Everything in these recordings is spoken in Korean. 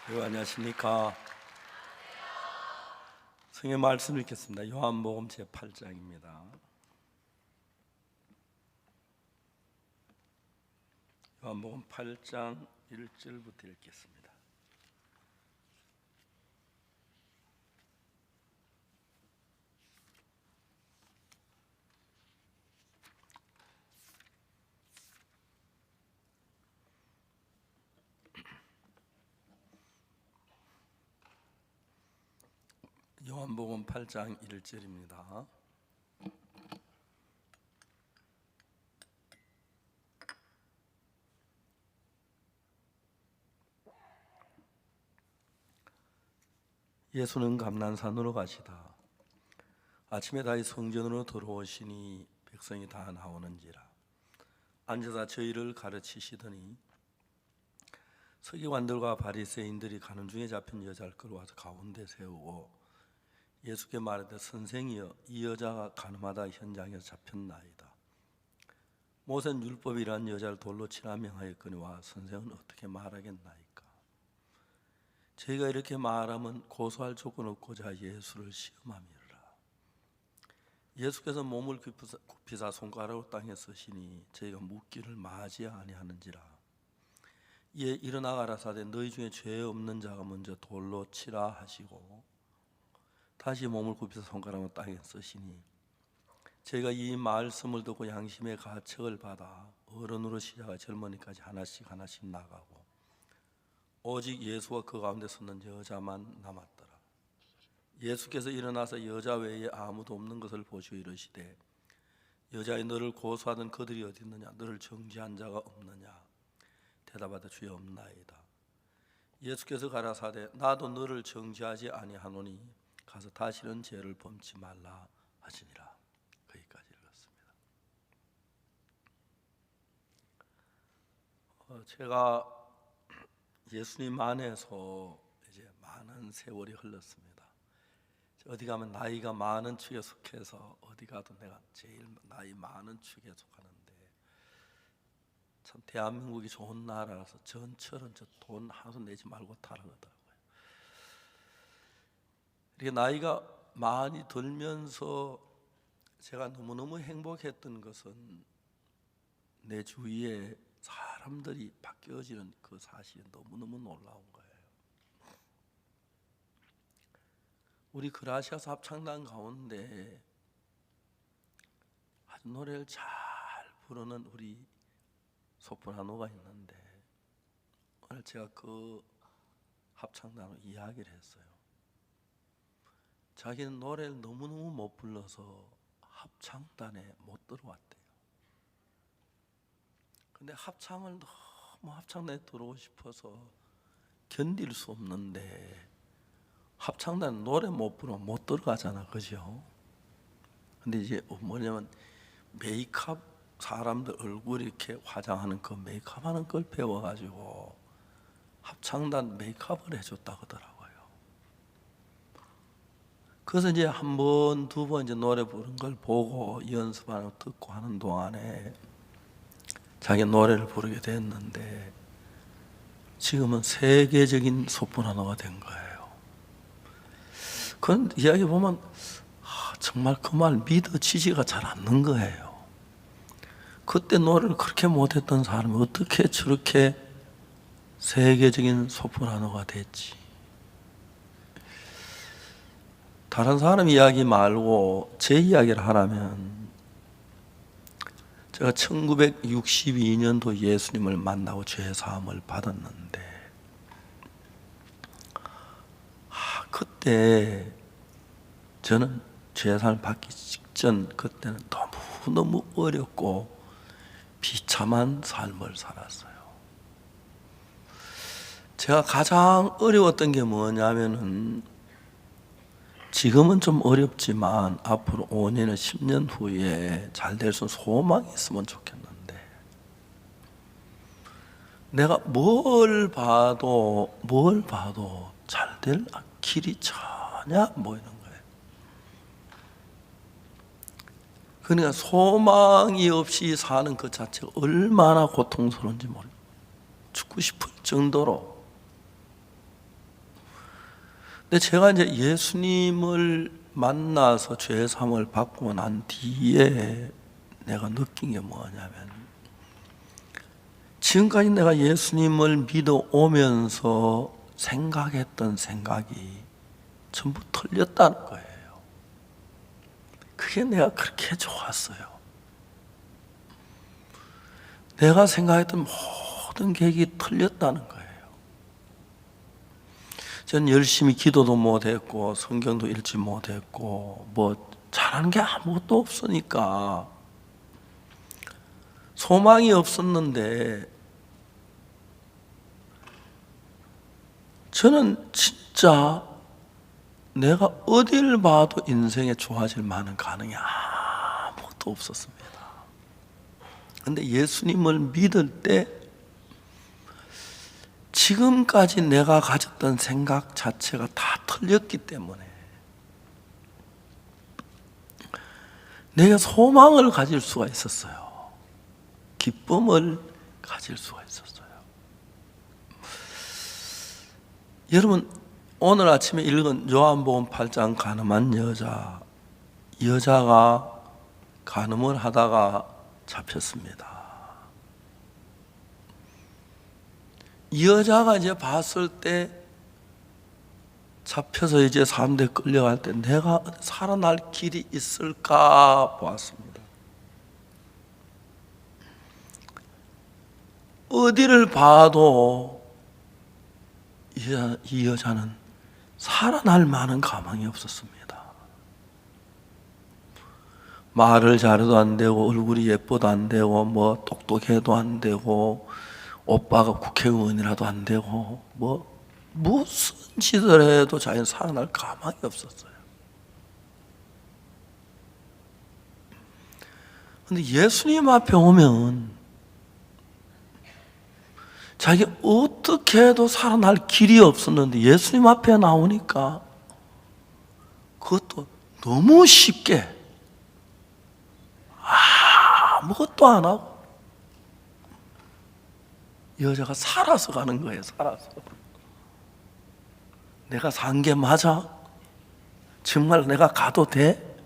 여러분 안녕하십니까? 성경 말씀 읽겠습니다. 요한복음 제8장입니다. 요한복음 8장 1절부터 읽겠습니다. 요한복음 8장 1절입니다. 예수는 감난산으로 가시다. 아침에 다시 성전으로 들어오시니 백성이 다 나오는지라. 앉아서 저희를 가르치시더니 서기관들과 바리새인들이 가는 중에 잡힌 여자를 끌어와서 가운데 세우고 예수께 말하되 선생이여, 이 여자가 가늠하다 현장에서 잡혔나이다. 모세는 율법이란 여자를 돌로 치라 명하였거니와 선생은 어떻게 말하겠나이까? 저희가 이렇게 말하면 고소할 조건 없고자 예수를 시험함이라. 예수께서 몸을 굽히사 손가락으로 땅에 쓰시니 저희가 묻기를 마지 아니하는지라. 이에 일어나 가라사대 너희 중에 죄 없는 자가 먼저 돌로 치라 하시고 다시 몸을 굽혀서 손가락으로 땅에 쓰시니 저희가 이 말씀을 듣고 양심의 가책을 받아 어른으로 시작하 젊은이까지 하나씩 나가고 오직 예수와 그 가운데 섰는 여자만 남았더라. 예수께서 일어나서 여자 외에 아무도 없는 것을 보시고 이르시되 여자의 너를 고소하던 그들이 어디 있느냐? 너를 정죄한 자가 없느냐? 대답하되 주여 없나이다. 예수께서 가라사대 나도 너를 정죄하지 아니하노니 가서 다시는 죄를 범치 말라 하시니라. 거기까지 읽었습니다. 제가 예수님 안에서 이제 많은 세월이 흘렀습니다. 어디 가면 나이가 많은 축에 속해서 어디 가도 내가 제일 나이 많은 축에 속하는데 참 대한민국이 좋은 나라라서 전철은 저 돈 하나도 내지 말고 타라 그러더라고요. 이렇게 나이가 많이 들면서 제가 너무너무 행복했던 것은 내 주위에 사람들이 바뀌어지는 그 사실이 너무너무 놀라운 거예요. 우리 그라시아스 합창단 가운데 아주 노래를 잘 부르는 우리 소프라노가 있는데 오늘 제가 그 합창단으로 이야기를 했어요. 자기는 노래를 너무너무 못 불러서 합창단에 못 들어왔대요. 근데 합창을 너무 합창단에 들어오고 싶어서 견딜 수 없는데 합창단 노래 못 부르면 못 들어가잖아, 그죠? 근데 이제 뭐냐면 메이크업 사람들 얼굴 이렇게 화장하는 그 메이크업하는 걸 배워가지고 합창단 메이크업을 해줬다 그러더라고요. 그래서 이제 한 번, 두 번 이제 노래 부른 걸 보고 연습하고 듣고 하는 동안에 자기 노래를 부르게 됐는데 지금은 세계적인 소프라노가 된 거예요. 그런 이야기 보면 정말 그 말 믿어지지가 잘 않는 거예요. 그때 노래를 그렇게 못했던 사람이 어떻게 저렇게 세계적인 소프라노가 됐지? 다른 사람 이야기 말고 제 이야기를 하라면 제가 1962년도 예수님을 만나고 죄사함을 받았는데 그때 저는 죄사함을 받기 직전 그때는 너무 어렵고 비참한 삶을 살았어요. 제가 가장 어려웠던 게 뭐냐면은 지금은 좀 어렵지만 앞으로 5년이나 10년 후에 잘 될 수 있는 소망이 있으면 좋겠는데 내가 뭘 봐도 잘 될 길이 전혀 안 보이는 거예요. 그러니까 소망이 없이 사는 그 자체가 얼마나 고통스러운지 죽고 싶을 정도로 근데 제가 이제 예수님을 만나서 죄 사함을 받고 난 뒤에 내가 느낀 게 뭐냐면, 지금까지 내가 예수님을 믿어 오면서 생각했던 생각이 전부 틀렸다는 거예요. 그게 내가 그렇게 좋았어요. 내가 생각했던 모든 계획이 틀렸다는 거예요. 전 열심히 기도도 못했고 성경도 읽지 못했고 뭐 잘하는 게 아무것도 없으니까 소망이 없었는데, 저는 진짜 내가 어딜 봐도 인생에 좋아질 만한 가능이 아무것도 없었습니다. 그런데 예수님을 믿을 때 지금까지 내가 가졌던 생각 자체가 다 틀렸기 때문에 내가 소망을 가질 수가 있었어요. 기쁨을 가질 수가 있었어요. 여러분, 오늘 아침에 읽은 요한복음 8장 간음한 여자가 간음을 하다가 잡혔습니다. 이 여자가 이제 봤을 때, 잡혀서 이제 사람들 끌려갈 때 내가 살아날 길이 있을까 보았습니다. 어디를 봐도 이 여자는 살아날 만한 가망이 없었습니다. 말을 잘해도 안 되고 얼굴이 예뻐도 안 되고 뭐 똑똑해도 안 되고 오빠가 국회의원이라도 안 되고 뭐 무슨 짓을 해도 자기는 살아날 가망이 없었어요. 그런데 예수님 앞에 오면 자기 어떻게 해도 살아날 길이 없었는데 예수님 앞에 나오니까 그것도 너무 쉽게 아무것도 안 하고 여자가 살아서 가는 거예요. 살아서. 내가 산 게 맞아? 정말 내가 가도 돼?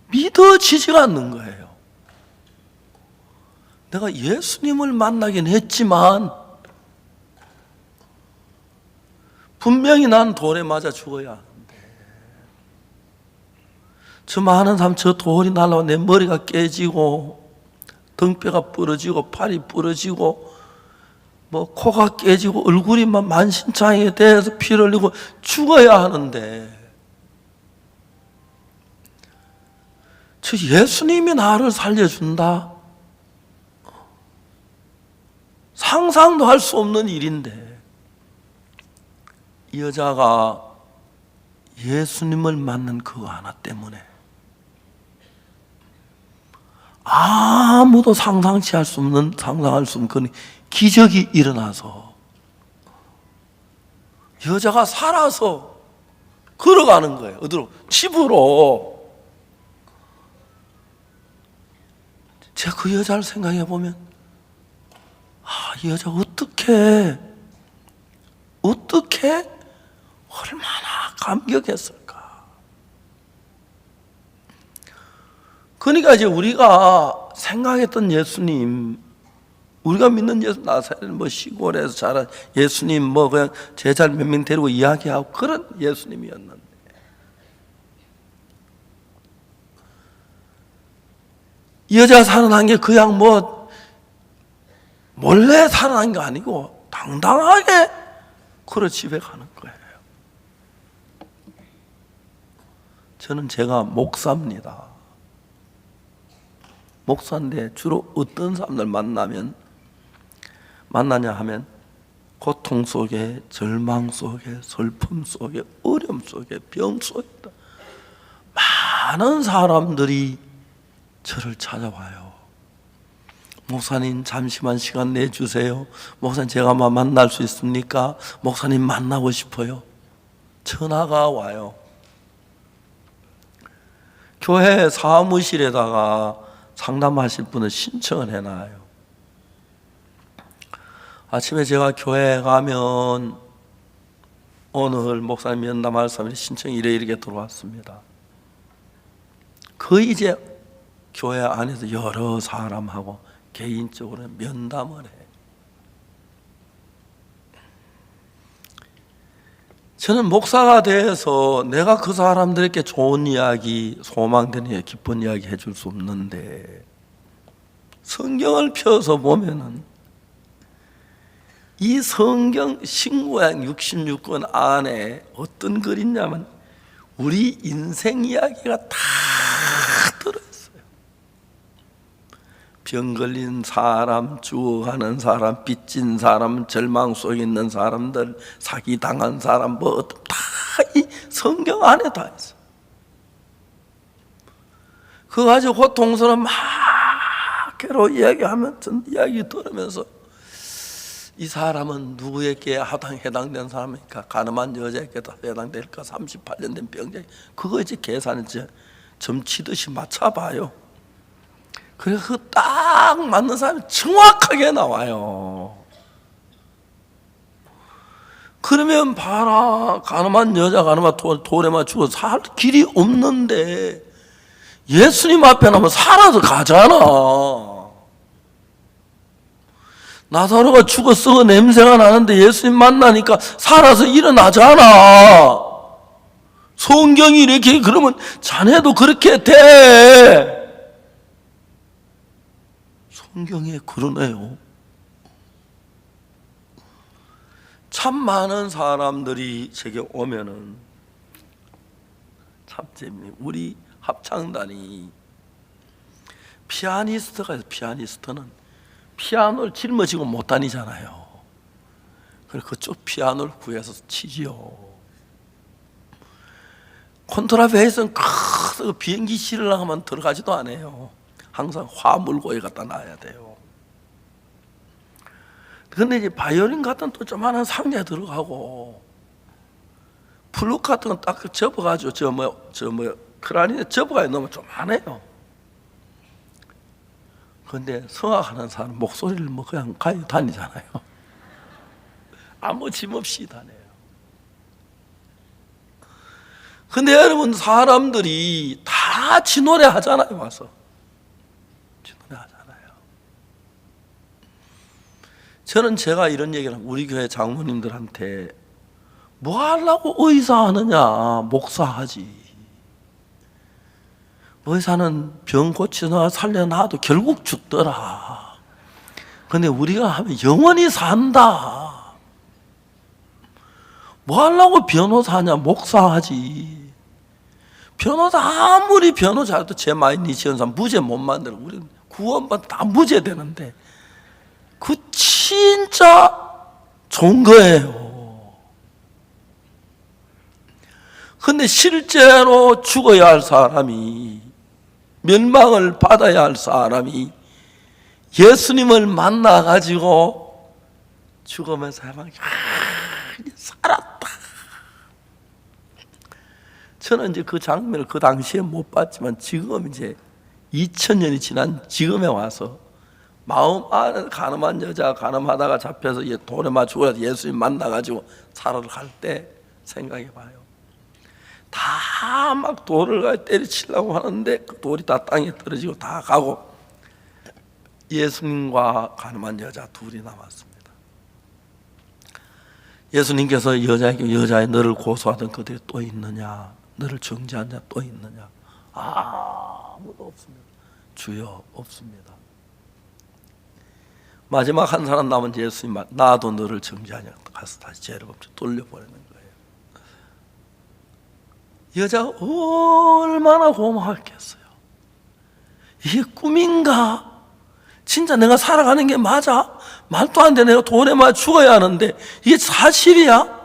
믿어지지가 않는 거예요. 내가 예수님을 만나긴 했지만 분명히 난 돌에 맞아 죽어야 하는데, 저 많은 사람 저 돌이 날아와 내 머리가 깨지고 등뼈가 부러지고 팔이 부러지고 뭐 코가 깨지고 얼굴이 막 만신창이에 대해서 피를 흘리고 죽어야 하는데, 저 예수님이 나를 살려준다? 상상도 할 수 없는 일인데, 이 여자가 예수님을 만난 그 하나 때문에 아무도 상상할 수 없는 그런 기적이 일어나서 여자가 살아서 걸어가는 거예요. 어디로? 집으로. 제가 그 여자를 생각해 보면, 이 여자 어떻게 얼마나 감격했을까. 그러니까 이제 우리가 생각했던 예수님, 우리가 믿는 예수, 나사렛 뭐 시골에서 자란 예수님, 뭐 그냥 제자를 몇 명 데리고 이야기하고 그런 예수님이었는데, 이 여자가 살아난 게 그냥 뭐 몰래 살아난 게 아니고 당당하게 걸어 집에 가는 거예요. 저는 제가 목사입니다. 목사인데 주로 어떤 사람들 만나냐 하면 고통 속에, 절망 속에, 슬픔 속에, 어려움 속에, 병 속에 많은 사람들이 저를 찾아와요. 목사님 잠시만 시간 내주세요. 목사님 제가 만날 수 있습니까? 목사님 만나고 싶어요. 전화가 와요. 교회 사무실에다가 상담하실 분을 신청을 해놔요. 아침에 제가 교회에 가면 오늘 목사님 면담할 사람이 신청이 이렇게 들어왔습니다. 거의 이제 교회 안에서 여러 사람하고 개인적으로 면담을 해. 저는 목사가 돼서 내가 그 사람들에게 좋은 이야기, 소망되는 이야기, 기쁜 이야기 해줄 수 없는데, 성경을 펴서 보면은 이 성경 신구약 66권 안에 어떤 글이 있냐면 우리 인생 이야기가 다 들어있어요. 병 걸린 사람, 죽어가는 사람, 빚진 사람, 절망 속에 있는 사람들, 사기당한 사람, 뭐 다 이 성경 안에 다 있어요. 그거 가지고 고통스러운 막 괴로워 이야기하면, 전 이야기 들으면서 이 사람은 누구에게 해당된 사람이니까, 가늠한 여자에게 해당될까, 38년 된 병자, 그거 이제 계산을 점치듯이 맞춰봐요. 그래서 그 딱 맞는 사람이 정확하게 나와요. 그러면 봐라, 가늠한 여자, 가늠한 돌에 맞추고 살 길이 없는데 예수님 앞에 나면 살아서 가잖아. 나사로가 죽었어 냄새가 나는데 예수님 만나니까 살아서 일어나잖아. 성경이 이렇게, 그러면 자네도 그렇게 돼. 성경에 그러네요. 참 많은 사람들이 제게 오면은 참 재미있어요. 우리 합창단이 피아니스트가 있어요. 피아니스트는 피아노를 짊어지고 못 다니잖아요. 그래서 그쪽 피아노를 구해서 치지요. 콘트라베이스는 큰 비행기 실으려고 하면 들어가지도 않아요. 항상 화물고에 갖다 놔야 돼요. 근데 이제 바이올린 같은 또 조그마한 상자에 들어가고, 플룻 같은 건 딱 접어가지고 크라리넷 접어가지고 넣으면 조그마해요. 근데 성악하는 사람 목소리를 뭐 그냥 가지고 다니잖아요. 아무 짐 없이 다녀요. 근데 여러분, 사람들이 다 지 노래 하잖아요. 와서 지 노래 하잖아요. 저는 제가 이런 얘기를 하면 우리 교회 장모님들한테 뭐 하려고 의사 하느냐, 목사하지. 의사는 병 고치나 살려놔도 결국 죽더라. 근데 우리가 하면 영원히 산다. 뭐 하려고 변호사냐, 목사하지. 변호사 아무리 변호사도 제 마인이 지원사 무죄 못 만들어. 우리는 구원받아 다 무죄 되는데 그 진짜 좋은 거예요. 근데 실제로 죽어야 할 사람이, 멸망을 받아야 할 사람이 예수님을 만나가지고 죽으면서 살았다. 저는 이제 그 장면을 그 당시에 못 봤지만 지금 이제 2000년이 지난 지금에 와서 마음 안에 가늠한 여자, 가늠하다가 잡혀서 돌에 맞추고 예수님 만나가지고 살아갈 때 생각해봐요. 다 막 돌을 때려치려고 하는데 그 돌이 다 땅에 떨어지고 다 가고 예수님과 가늠한 여자 둘이 남았습니다. 예수님께서 여자의 너를 고소하던 그들이 또 있느냐, 너를 정죄한 자 또 있느냐? 아무도 없습니다. 주여, 없습니다. 마지막 한 사람 남은 예수님, 나도 너를 정죄하냐? 가서 다시 죄를 돌려보내는 거예요. 여자가 얼마나 고마웠겠어요. 이게 꿈인가? 진짜 내가 살아가는 게 맞아? 말도 안 돼. 내가 돌에 맞아 죽어야 하는데 이게 사실이야?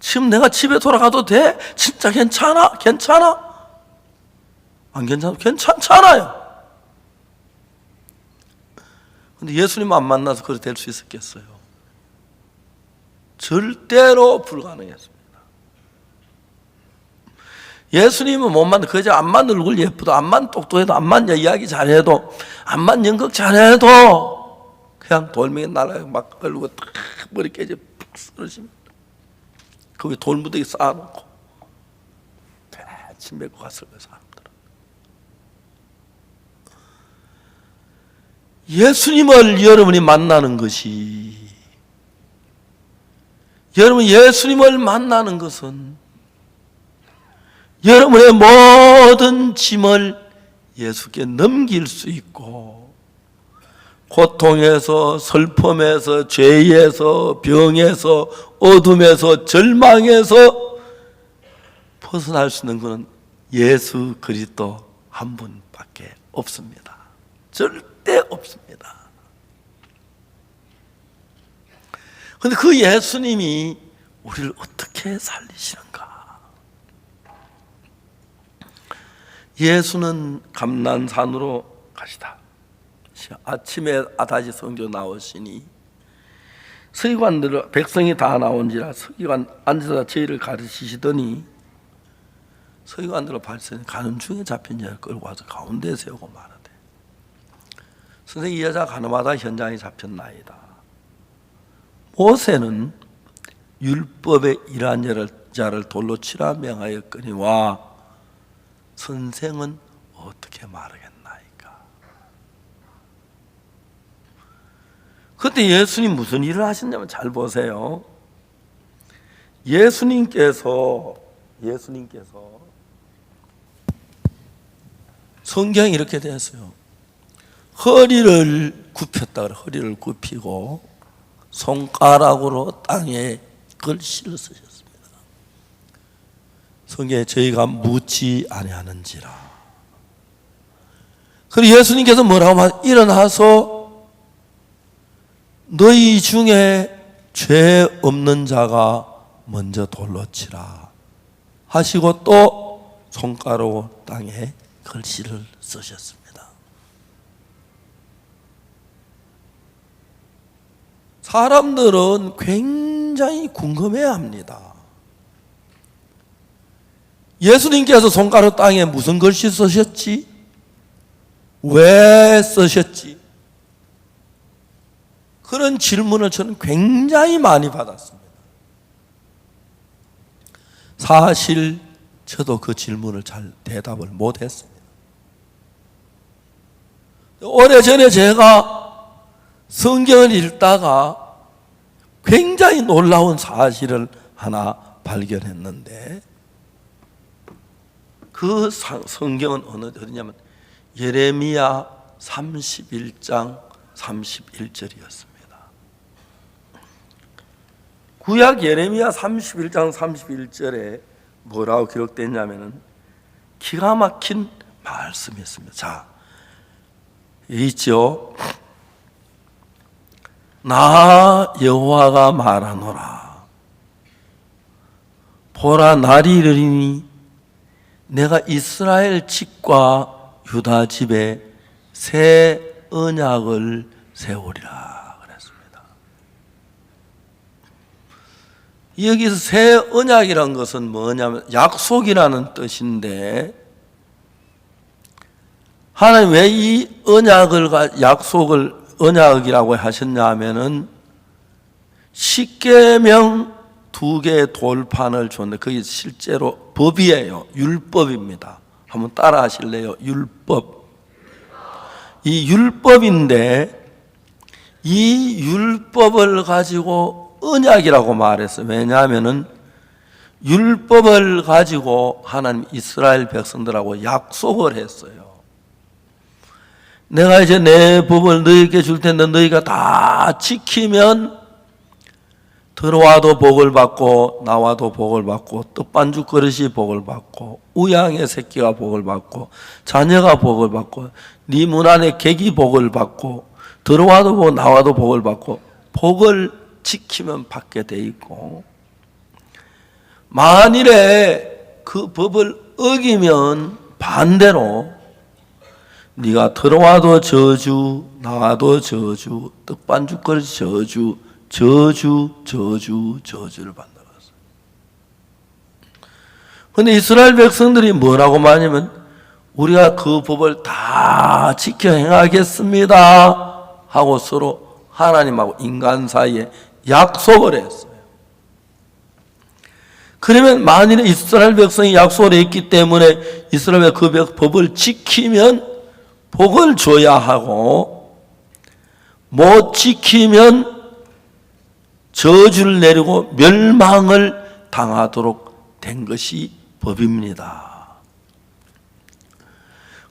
지금 내가 집에 돌아가도 돼? 진짜 괜찮아? 괜찮아? 안 괜찮아? 괜찮잖아요. 근데 예수님 안 만나서 그렇게 될 수 있었겠어요? 절대로 불가능했습니다. 예수님은 못 만나. 그저 암만 얼굴 예쁘도, 암만 똑똑해도, 암만 이야기 잘해도, 암만 연극 잘해도 그냥 돌멩이 날아가 막 걸고 딱 머리 깨져 푹 쓰러집니다. 거기 돌무더기 쌓아놓고 침 뱉고 갔을 거예요. 사람들은 예수님을 여러분이 만나는 것이, 여러분 예수님을 만나는 것은 여러분의 모든 짐을 예수께 넘길 수 있고, 고통에서, 슬픔에서, 죄에서, 병에서, 어둠에서, 절망에서 벗어날 수 있는 것은 예수 그리스도 한 분밖에 없습니다. 절대 없습니다. 그런데 그 예수님이 우리를 어떻게 살리시는가? 예수는 감난산으로 가시다. 아침에 다시 성전 나오시니 서기관들 백성이 다 나온지라 서기관 앉아서 저희를 가르치시더니 서기관들로 발전이 가는 중에 잡힌 자를 끌고 와서 가운데 세우고 말하되, 선생님 이 여자 가늠하다 현장에 잡혔나이다. 모세는 율법에 일한 자를 돌로 치라 명하였거니와 선생은 어떻게 말하겠나이까? 그때 예수님 무슨 일을 하셨냐면 잘 보세요. 예수님께서 성경에 이렇게 되었어요. 허리를 굽혔다 그래. 허리를 굽히고 손가락으로 땅에 글씨를 쓰셨습니다. 성경에 저희가 묻지 아니하는지라. 그리고 예수님께서 뭐라고 하면, 일어나서 너희 중에 죄 없는 자가 먼저 돌로 치라 하시고 또 손가락으로 땅에 글씨를 쓰셨습니다. 사람들은 굉장히 궁금해합니다. 예수님께서 손가락 땅에 무슨 글씨 쓰셨지? 왜 쓰셨지? 그런 질문을 저는 굉장히 많이 받았습니다. 사실 저도 그 질문을 잘 대답을 못했습니다. 오래전에 제가 성경을 읽다가 굉장히 놀라운 사실을 하나 발견했는데, 그 성경은 어디냐면 예레미야 31장 31절이었습니다. 구약 예레미야 31장 31절에 뭐라고 기록됐냐면은 기가 막힌 말씀이 있습니다. 자, 있죠. 나 여호와가 말하노라. 보라, 날이 이르리니 내가 이스라엘 집과 유다 집에 새 언약을 세우리라 그랬습니다. 여기서 새 언약이란 것은 뭐냐면 약속이라는 뜻인데, 하나님 왜 이 약속을 언약이라고 하셨냐 하면은 십계명 2개의 돌판을 줬는데 그게 실제로 법이에요. 율법입니다. 한번 따라 하실래요? 율법. 이 율법인데 이 율법을 가지고 언약이라고 말했어요. 왜냐하면은 율법을 가지고 하나님 이스라엘 백성들하고 약속을 했어요. 내가 이제 내 법을 너희에게 줄 텐데 너희가 다 지키면 들어와도 복을 받고 나와도 복을 받고 떡반죽 그릇이 복을 받고 우양의 새끼가 복을 받고 자녀가 복을 받고 네 문 안에 객이 복을 받고 들어와도 복고 나와도 복을 받고 복을 지키면 받게 돼 있고, 만일에 그 법을 어기면 반대로 네가 들어와도 저주 나와도 저주 떡반죽 그릇 저주를 받는다고 했어요. 그런데 이스라엘 백성들이 뭐라고 말하냐면 우리가 그 법을 다 지켜 행하겠습니다 하고 서로 하나님하고 인간 사이에 약속을 했어요. 그러면 만일에 이스라엘 백성이 약속을 했기 때문에 이스라엘 그 법을 지키면 복을 줘야 하고, 못 지키면 저주를 내리고 멸망을 당하도록 된 것이 법입니다.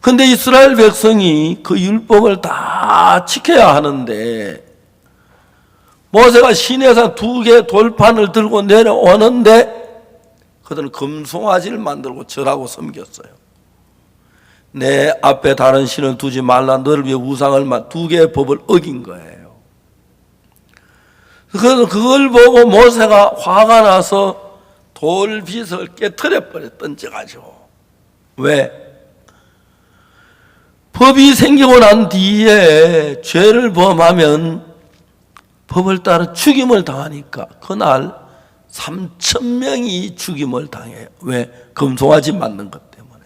그런데 이스라엘 백성이 그 율법을 다 지켜야 하는데, 모세가 시내산 2개 돌판을 들고 내려오는데 그들은 금송아지를 만들고 절하고 섬겼어요. 내 앞에 다른 신을 두지 말라, 너를 위해 우상을 2개의 법을 어긴 거예요. 그래서 그걸 보고 모세가 화가 나서 돌빗을 깨트려 버려 던져가지고. 왜? 법이 생기고 난 뒤에 죄를 범하면 법을 따라 죽임을 당하니까 그날 3,000명이 죽임을 당해요. 왜? 금송아지 만든 것 때문에.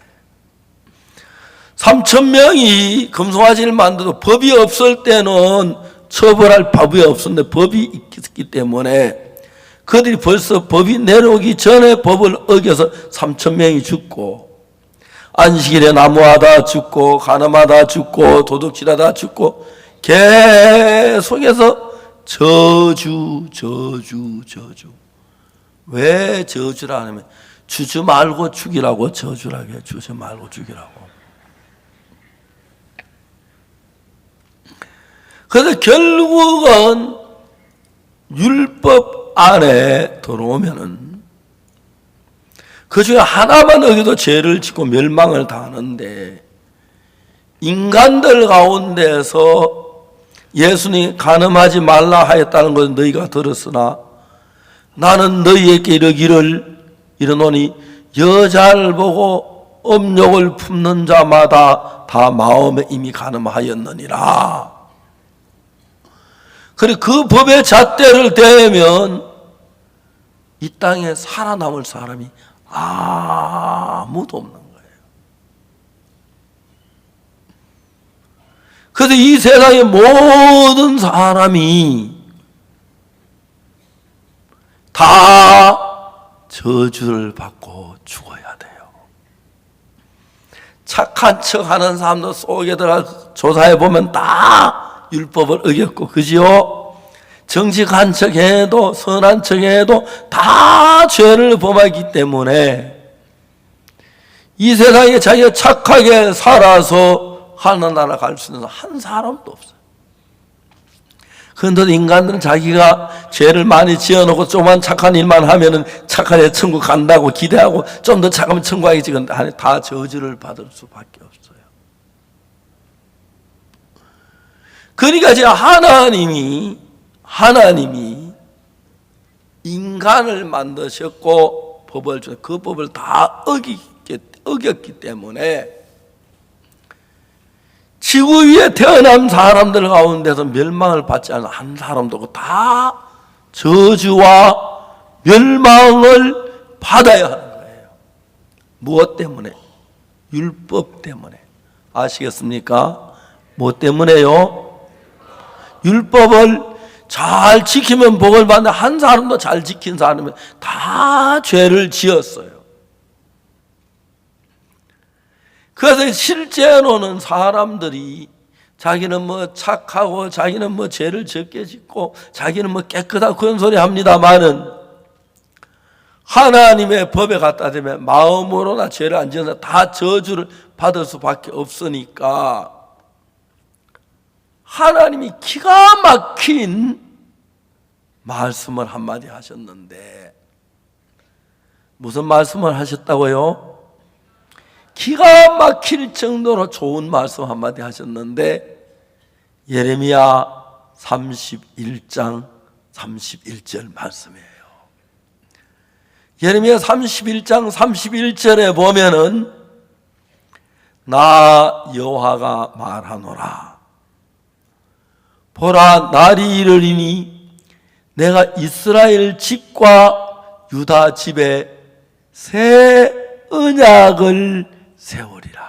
3,000명이 금송아지를 만들어도 법이 없을 때는 처벌할 법이 없었는데 법이 있기 때문에 그들이 벌써 법이 내려오기 전에 법을 어겨서 3,000명이 죽고, 안식일에 나무하다 죽고, 간음하다 죽고, 도둑질하다 죽고, 계속해서 저주. 왜 저주라 하냐면 주지 말고 죽이라고 저주라고 해요. 주지 말고 죽이라고. 그래서 결국은 율법 안에 들어오면은 그 중에 하나만 어겨도 죄를 짓고 멸망을 당하는데, 인간들 가운데서 예수님이 간음하지 말라 하였다는 것을 너희가 들었으나 나는 너희에게 이르노니 여자를 보고 음욕을 품는 자마다 다 마음에 이미 간음하였느니라. 그래, 그 법의 잣대를 대면 이 땅에 살아남을 사람이 아무도 없는 거예요. 그래서 이 세상의 모든 사람이 다 저주를 받고 죽어야 돼요. 착한 척 하는 사람도 속에 들어가 조사해 보면 다 율법을 어겼고, 그지요? 정직한 척해도 선한 척해도 다 죄를 범하기 때문에 이 세상에 자기가 착하게 살아서 하늘나라 갈 수 있는 한 사람도 없어요. 그런데 인간들은 자기가 죄를 많이 지어놓고 조그만 착한 일만 하면은 착하게 천국 간다고 기대하고 좀 더 착하면 천국 가겠지. 근데 다 저주를 받을 수밖에 없어요. 그러니까 이제 하나님이 인간을 만드셨고 법을 주셨고 그 법을 다 어겼기 때문에 지구 위에 태어난 사람들 가운데서 멸망을 받지 않은 한 사람도 없고 다 저주와 멸망을 받아야 하는 거예요. 무엇 때문에? 율법 때문에. 아시겠습니까? 무엇 때문에요? 율법을 잘 지키면 복을 받는, 한 사람도 잘 지킨 사람은 다 죄를 지었어요. 그래서 실제로는 사람들이 자기는 뭐 착하고 자기는 뭐 죄를 적게 짓고 자기는 뭐 깨끗하고 그런 소리 합니다만은 하나님의 법에 갖다 대면 마음으로나 죄를 안 지어서 다 저주를 받을 수밖에 없으니까 하나님이 기가 막힌 말씀을 한마디 하셨는데, 무슨 말씀을 하셨다고요? 기가 막힐 정도로 좋은 말씀 한마디 하셨는데, 예레미야 31장 31절 말씀이에요. 예레미야 31장 31절에 보면은 나 여호와가 말하노라. 보라, 날이 이르리니 내가 이스라엘 집과 유다 집에 새 언약을 세우리라.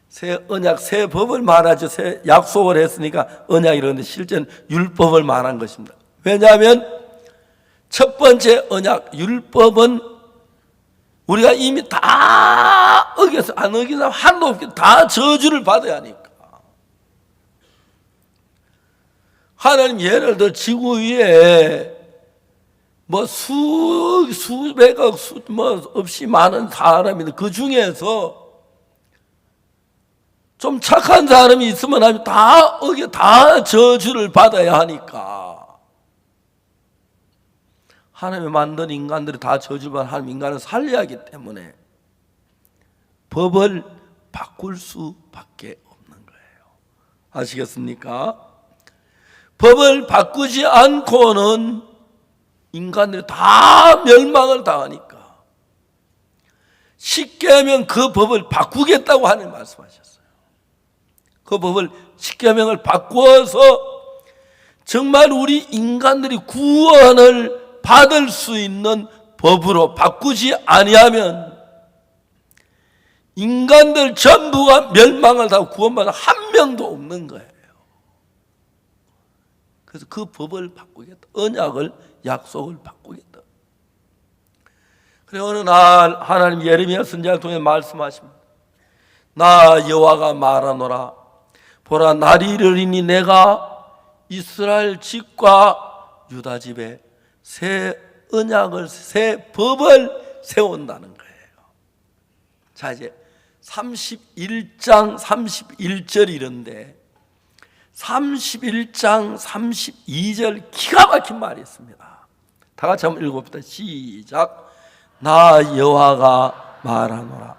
새 언약, 새 법을 말하죠. 새 약속을 했으니까 언약이라는데 실제는 율법을 말한 것입니다. 왜냐하면 첫 번째 언약 율법은 우리가 이미 다 어겨서 안 어긴 사람 한도 없게 다 저주를 받아야 하니까. 하나님 예를 들어 지구 위에 뭐 수백억 뭐 없이 많은 사람인데 그 중에서 좀 착한 사람이 있으면 하나님 다 저주를 받아야 하니까. 하나님이 만든 인간들이 다 저주를 받아 하나님 인간을 살려야 하기 때문에 법을 바꿀 수밖에 없는 거예요. 아시겠습니까? 법을 바꾸지 않고는 인간들이 다 멸망을 당하니까 십계명 그 법을 바꾸겠다고 하나님 말씀하셨어요. 그 법을 십계명을 바꾸어서 정말 우리 인간들이 구원을 받을 수 있는 법으로 바꾸지 아니하면 인간들 전부가 멸망을 당하고 구원받는 한 명도 없는 거예요. 그래서 그 법을 바꾸겠다. 언약을 약속을 바꾸겠다. 그래 어느 날 하나님 예레미야 선지자를 통해 말씀하십니다. 나 여호와가 말하노라. 보라 날이 이르리니 내가 이스라엘 집과 유다 집에 새 언약을 새 법을 세운다는 거예요. 자 이제 31장 31절 이런데 31장 32절 기가 막힌 말이 있습니다. 다 같이 한번 읽어봅시다. 시작. 나 여호와가 말하노라.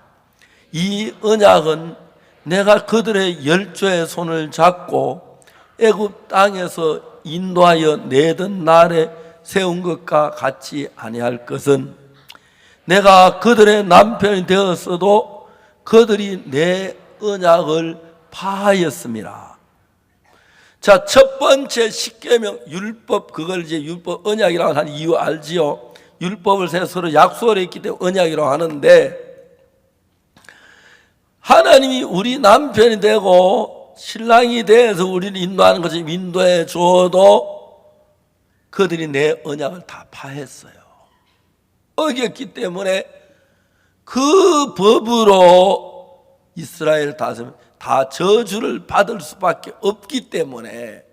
이 언약은 내가 그들의 열조의 손을 잡고 애굽 땅에서 인도하여 내던 날에 세운 것과 같이 아니할 것은 내가 그들의 남편이 되었어도 그들이 내 언약을 파하였습니다. 자, 첫 번째 십계명 율법, 그걸 이제 율법 언약이라고 하는 이유 알지요? 율법을 서로 약속을 했기 때문에 언약이라고 하는데 하나님이 우리 남편이 되고 신랑이 돼서 우리를 인도하는 것을 인도해 줘도 그들이 내 언약을 다 파했어요. 어겼기 때문에 그 법으로 이스라엘 다스리면 다 저주를 받을 수밖에 없기 때문에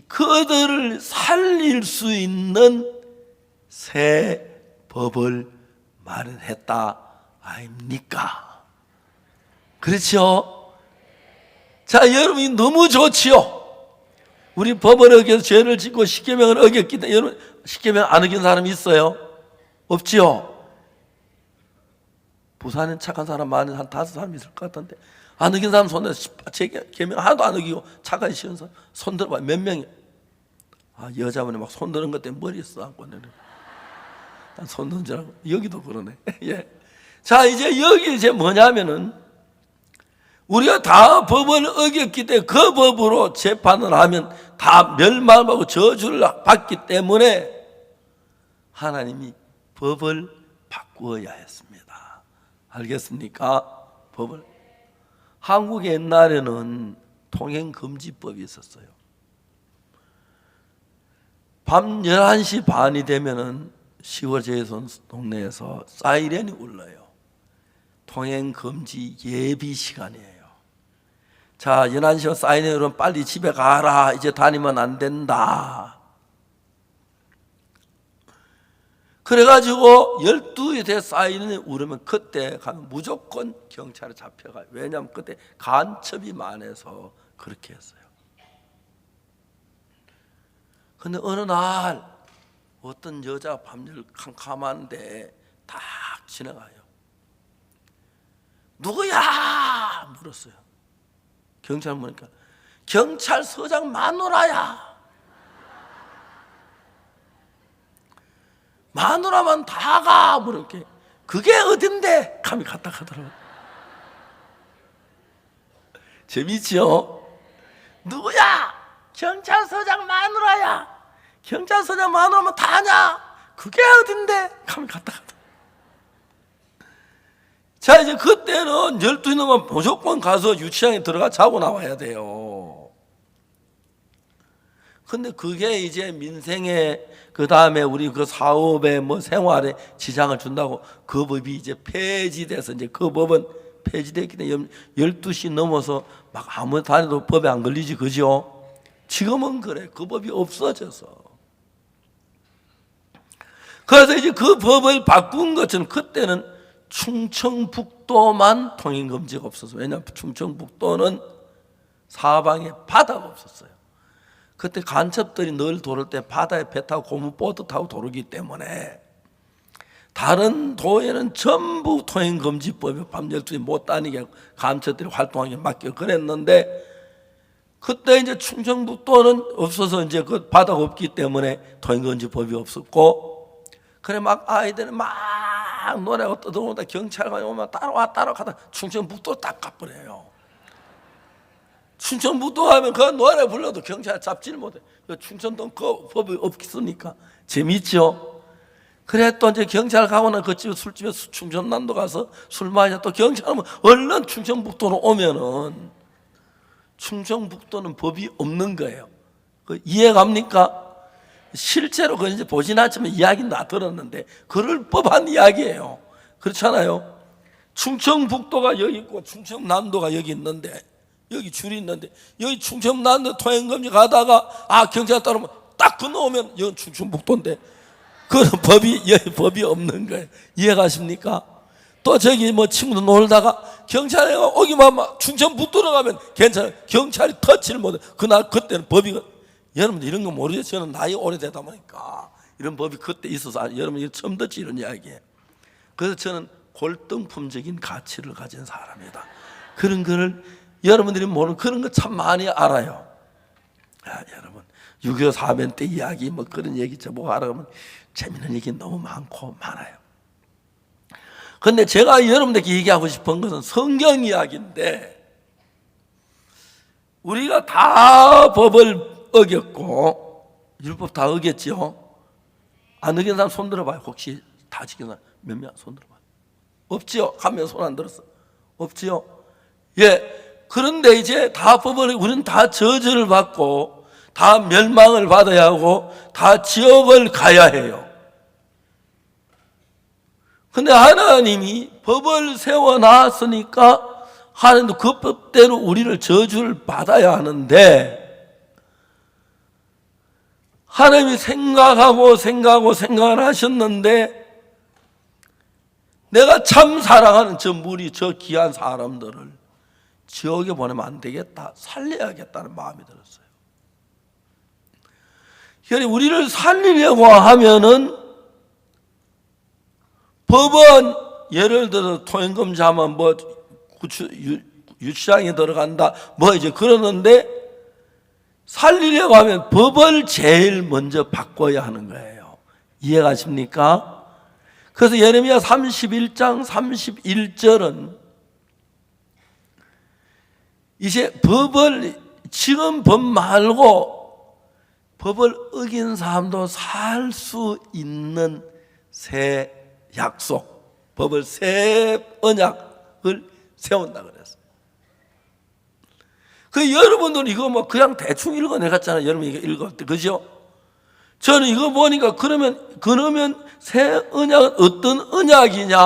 그들을 살릴 수 있는 새 법을 마련했다 아닙니까? 그렇죠? 자, 여러분이 너무 좋지요. 우리 법을 어겨서 죄를 짓고 십계명을 어겼기 때문에 여러분 십계명 안 어긴 사람이 있어요? 없지요? 부산에 착한 사람 많은 한 5사람 있을 것 같은데 안 어긴 사람 손들어. 제 계명 하나도 안 어기고 착하게 쉬운 사람 손들어봐. 몇 명이? 아, 여자분이 막 손드는 것 때문에 머리에 써안고 내려. 난 손드는 줄 알고. 여기도 그러네. 예. 자, 여기 뭐냐면은 우리가 다 법을 어겼기 때문에 그 법으로 재판을 하면 다 멸망하고 저주를 받기 때문에 하나님이 법을 바꾸어야 했습니다. 알겠습니까? 법을. 한국 옛날에는 통행금지법이 있었어요. 밤 11시 반이 되면은 시골제선 동네에서 사이렌이 울려요. 통행금지 예비 시간이에요. 자, 11시에 사이렌이 울면 빨리 집에 가라. 이제 다니면 안 된다. 그래가지고 12시 돼 사이렌이 울으면 그때 가면 무조건 경찰에 잡혀가요. 왜냐하면 그때 간첩이 많아서 그렇게 했어요. 근데 어느 날 어떤 여자가 밤열 캄캄한데 딱 지나가요. 누구야? 물었어요. 경찰 보니까 경찰서장 마누라야. 마누라만 다 가. 물을게. 그게 어딘데? 감히 갔다 가더라고. 재밌죠? 누구야? 경찰서장 마누라야. 경찰서장 마누라면 다냐? 그게 어딘데? 감히 갔다 가더라고. 자, 이제 그때는 12시 넘으면 무조건 가서 유치장에 들어가 자고 나와야 돼요. 근데 그게 이제 민생에 그 다음에 우리 그 사업에 뭐 생활에 지장을 준다고 그 법이 이제 폐지돼서 이제 그 법은 폐지됐기 때문에 12시 넘어서 막 아무 다녀도 법에 안 걸리지, 그죠? 지금은 그래. 그 법이 없어져서. 그래서 이제 그 법을 바꾼 것처럼 그때는 충청북도만 통행금지가 없었어요. 왜냐하면 충청북도는 사방에 바다가 없었어요. 그때 간첩들이 늘 도를 때 바다에 배 타고 고무보트 타고 도르기 때문에 다른 도에는 전부 통행금지법이 밤 12시에 못 다니게 간첩들이 활동하게 맡겨 그랬는데 그때 이제 충청북도는 없어서 이제 그 바다가 없기 때문에 통행금지법이 없었고 그래 막 아이들은 막 노래가 떠들어오다 경찰관이 오면 따라가다 충청북도로 딱 가버려요. 충청북도 하면 그 노래 불러도 경찰 잡지를 못해. 충청도 그 법이 없으니까 재밌죠. 그래 또 이제 경찰 가거나 그 집에 술집에 충청남도 가서 술 마시자 또 경찰 오면 얼른 충청북도로 오면은 충청북도는 법이 없는 거예요. 그 이해갑니까? 실제로 그 이제 보진 않지만 이야기는 다 들었는데 그럴 법한 이야기예요. 그렇잖아요. 충청북도가 여기 있고 충청남도가 여기 있는데 여기 줄이 있는데 여기 충청남도 통행금지 가다가 경찰 따르면 딱 건너오면 여기 충청북도인데 그런 법이 없는 거예요. 이해가십니까? 또 저기 뭐 친구들 놀다가 경찰이 오기만 막 충청북도로 가면 괜찮아요. 경찰이 터치를 못해. 그때는 법이 여러분들 이런 거 모르죠? 저는 나이 오래되다 보니까 이런 법이 그때 있어서 여러분 처음 듣지 이런 이야기예요. 그래서 저는 골동품적인 가치를 가진 사람이다. 그런 거를 여러분들이 모르는 그런 거 참 많이 알아요. 여러분 6.25 사변 때 이야기 뭐 그런 얘기 뭐 알아가면 재밌는 얘기 너무 많고 많아요. 근데 제가 여러분들께 얘기하고 싶은 것은 성경 이야기인데 우리가 다 법을 어겼고 율법 다 어겼죠. 안 어긴 사람 손 들어봐요. 혹시 다 지킨 사람 몇 명 손 들어봐요. 없지요. 한 명 손 안 들었어. 없지요. 예. 그런데 이제 다 법을 우리는 다 저주를 받고 다 멸망을 받아야 하고 다 지옥을 가야 해요. 근데 하나님이 법을 세워놨으니까 하나님도 그 법대로 우리를 저주를 받아야 하는데 하나님이 생각을 하셨는데 내가 참 사랑하는 저 무리 저 귀한 사람들을 지옥에 보내면 안 되겠다, 살려야겠다는 마음이 들었어요. 그러니 우리를 살리려고 하면은 법은 예를 들어 통행금지하면 뭐 유치장에 들어간다 뭐 이제 그러는데 살리려고 하면 법을 제일 먼저 바꿔야 하는 거예요. 이해가십니까? 그래서 예레미야 31장 31절은 이제 법을 지금 법 말고 법을 어긴 사람도 살 수 있는 새 약속, 법을 새 언약을 세운다 그랬어요. 그 여러분들 이거 뭐 그냥 대충 읽어내갔잖아요. 여러분 이거 읽을 때 그죠? 저는 이거 보니까 그러면 새 언약은 어떤 언약이냐?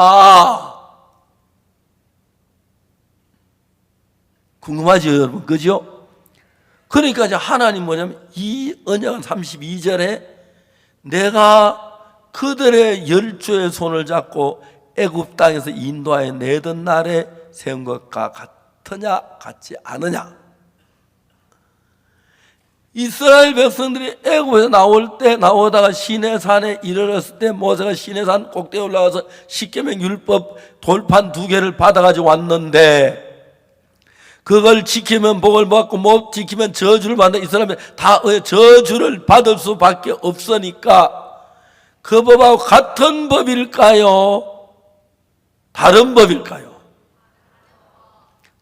궁금하죠, 여러분? 그죠? 그러니까 이제 하나님 뭐냐면 이 언약은 32절에 내가 그들의 열조의 손을 잡고 애굽 땅에서 인도하여 내던 날에 세운 것과 같으냐 같지 않으냐. 이스라엘 백성들이 애굽에서 나오다가 시내산에 이르렀을 때 모세가 시내산 꼭대기에 올라가서 십계명 율법 돌판 2개를 받아가지고 왔는데 그걸 지키면 복을 받고 못 지키면 저주를 받는 이스라엘은 다 저주를 받을 수밖에 없으니까 그 법하고 같은 법일까요? 다른 법일까요?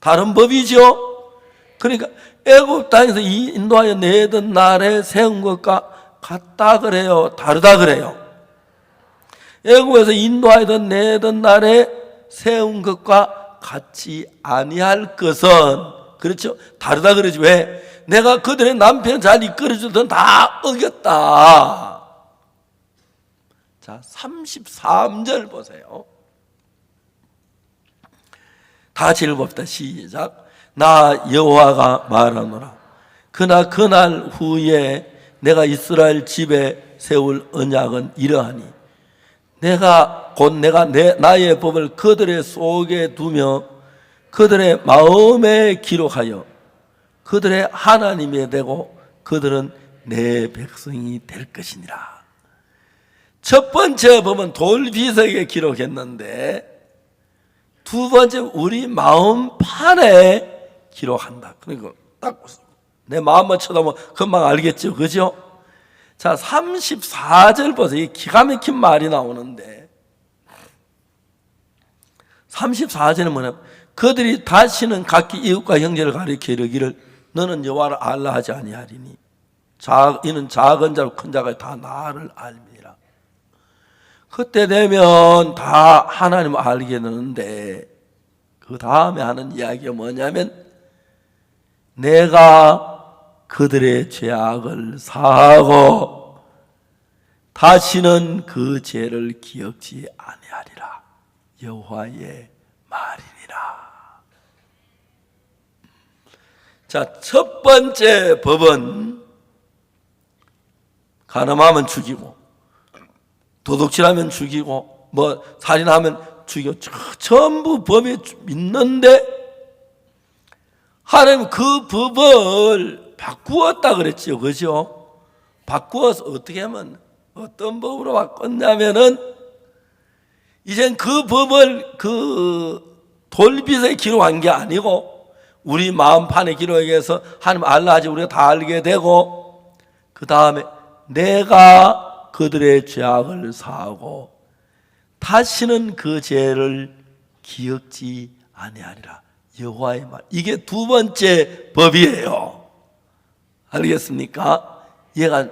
다른 법이죠. 그러니까 애굽 땅에서 인도하여 내던 날에 세운 것과 같다 그래요? 다르다 그래요? 애굽에서 인도하여 내던 날에 세운 것과 같이 아니할 것은 그렇죠? 다르다 그러지. 왜? 내가 그들의 남편 잘 이끌어주던 다 어겼다. 자, 33절 보세요. 다 같이 읽어봅시다. 시작. 나 여호와가 말하노라. 그러나 그날 후에 내가 이스라엘 집에 세울 언약은 이러하니 내가 나의 법을 그들의 속에 두며 그들의 마음에 기록하여 그들의 하나님이 되고 그들은 내 백성이 될 것이니라. 첫 번째 법은 돌비석에 기록했는데 두 번째 우리 마음판에 기록한다. 그러니까 딱 내 마음만 쳐다보면 금방 알겠죠, 그죠? 자, 34절 보세요. 이 기가 막힌 말이 나오는데 34절은 뭐냐? 그들이 다시는 각기 이웃과 형제를 가리켜 이르기를 너는 여호와를 알라 하지 아니하리니 이는 작은 자로 큰 자가 다 나를 알미라. 그때 되면 다 하나님을 알게 되는데 그 다음에 하는 이야기가 뭐냐면 내가 그들의 죄악을 사하고 다시는 그 죄를 기억지 아니하리라. 여호와의 말이니라. 자, 첫 번째 법은 간음하면 죽이고 도둑질하면 죽이고 뭐 살인하면 죽이고 전부 법에 있는데 하나님 그 법을 바꾸었다 그랬죠, 그죠? 바꾸어서 어떻게 하면 어떤 법으로 바꿨냐면은 이젠 그 법을 그 돌빗에 기록한 게 아니고 우리 마음판에 기록해서 하나님 알라 하지 우리가 다 알게 되고 그 다음에 내가 그들의 죄악을 사하고 다시는 그 죄를 기억지 아니하리라. 여호와의 말. 이게 두 번째 법이에요. 알겠습니까? 얘가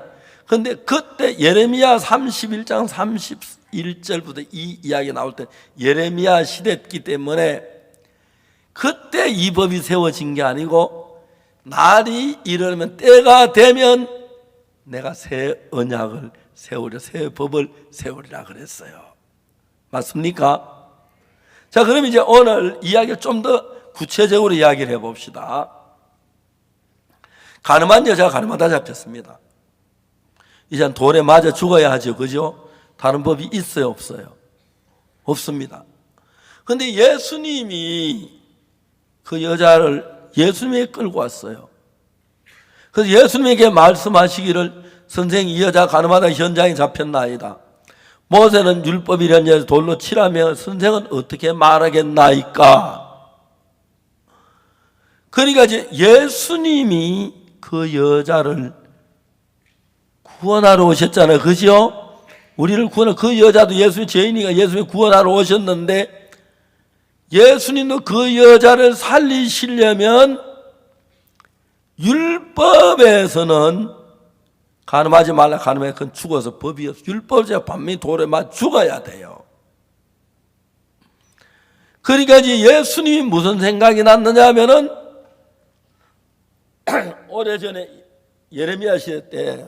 근데 그때 예레미야 31장 31절부터 이 이야기 나올 때 예레미야 시대였기 때문에 그때 이 법이 세워진 게 아니고 날이 이르면 때가 되면 내가 새 언약을 세우려 새 법을 세우리라 그랬어요. 맞습니까? 자, 그럼 이제 오늘 이야기를 좀 더 구체적으로 이야기를 해봅시다. 가늠한 여자가 가늠하다 잡혔습니다. 이제 돌에 맞아 죽어야 하죠, 그죠? 다른 법이 있어요, 없어요? 없습니다. 그런데 예수님이 그 여자를 예수님에게 끌고 왔어요. 그래서 예수님에게 말씀하시기를 선생님 이 여자 가늠하다 현장에 잡혔나이다. 모세는 율법이라는 여자 돌로 치라며 선생은 어떻게 말하겠나이까? 그러니까 이제 예수님이 그 여자를 구원하러 오셨잖아요, 그죠? 우리를 구원하러 그 여자도 예수의 죄인이니까 예수님이 구원하러 오셨는데 예수님도 그 여자를 살리시려면 율법에서는 가늠하지 말라 가늠해 그건 죽어서 법이 없어. 율법자 반면에 돌에 맞아 죽어야 돼요. 그러니까 이제 예수님이 무슨 생각이 났느냐 하면은 오래전에 예레미야 시대 때